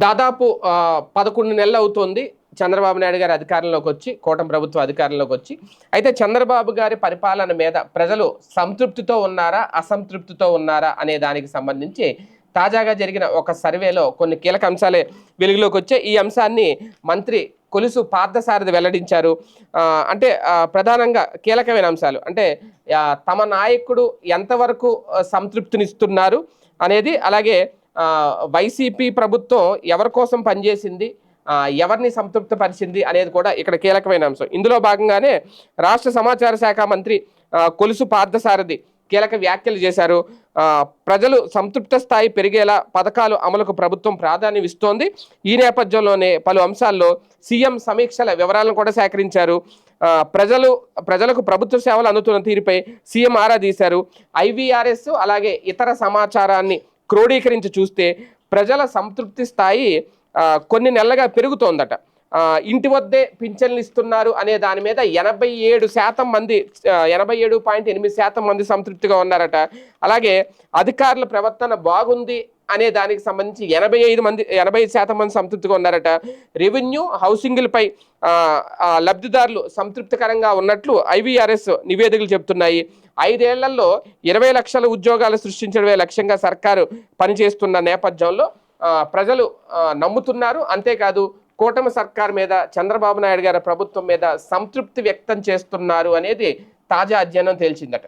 దాదాపు 11 నెలలు అవుతోంది చంద్రబాబు నాయుడు గారి అధికారంలోకి వచ్చి, కూటమి ప్రభుత్వం అధికారంలోకి వచ్చి. అయితే చంద్రబాబు గారి పరిపాలన మీద ప్రజలు సంతృప్తితో ఉన్నారా, అసంతృప్తితో ఉన్నారా అనే దానికి సంబంధించి తాజాగా జరిగిన ఒక సర్వేలో కొన్ని కీలక అంశాలే వెలుగులోకి వచ్చాయి. ఈ అంశాన్ని మంత్రి కొలుసు పార్థసారథి వెల్లడించారు. అంటే ప్రధానంగా కీలకమైన అంశాలు అంటే తమ నాయకుడు ఎంతవరకు సంతృప్తినిస్తున్నారు అనేది, అలాగే వైసీపీ ప్రభుత్వం ఎవరి కోసం పనిచేసింది, ఎవరిని సంతృప్తిపరిచింది అనేది కూడా ఇక్కడ కీలకమైన అంశం. ఇందులో భాగంగానే రాష్ట్ర సమాచార శాఖ మంత్రి కొలుసు పార్థసారథి కీలక వ్యాఖ్యలు చేశారు. ప్రజలు సంతృప్త స్థాయి పెరిగేలా పథకాలు అమలుకు ప్రభుత్వం ప్రాధాన్యం ఇస్తోంది. ఈ నేపథ్యంలోనే పలు అంశాల్లో సీఎం సమీక్షల వివరాలను కూడా సేకరించారు. ప్రజలకు ప్రభుత్వ సేవలు అందుతున్న తీరుపై సీఎం ఆరా తీశారు. ఐవీఆర్ఎస్ అలాగే ఇతర సమాచారాన్ని క్రోడీకరించి చూస్తే ప్రజల సంతృప్తి స్థాయి కొన్ని నెలలుగా పెరుగుతోందట. ఇంటి వద్దే పింఛన్లు ఇస్తున్నారు అనే దాని మీద 87% మంది 87.8% మంది సంతృప్తిగా ఉన్నారట. అలాగే అధికారుల ప్రవర్తన బాగుంది అనే దానికి సంబంధించి 85% మంది సంతృప్తిగా ఉన్నారట. రెవెన్యూ హౌసింగ్లపై లబ్ధిదారులు సంతృప్తికరంగా ఉన్నట్లు ఐవీఆర్ఎస్ నివేదికలు చెబుతున్నాయి. 5 ఏళ్లలో 20 లక్షల ఉద్యోగాలు సృష్టించడమే లక్ష్యంగా సర్కారు పనిచేస్తున్న నేపథ్యంలో ప్రజలు నమ్ముతున్నారు. అంతేకాదు కూటమి సర్కార్ మీద, చంద్రబాబు నాయుడు గారి ప్రభుత్వం మీద సంతృప్తి వ్యక్తం చేస్తున్నారు అనేది తాజా అధ్యయనం తేల్చిందట.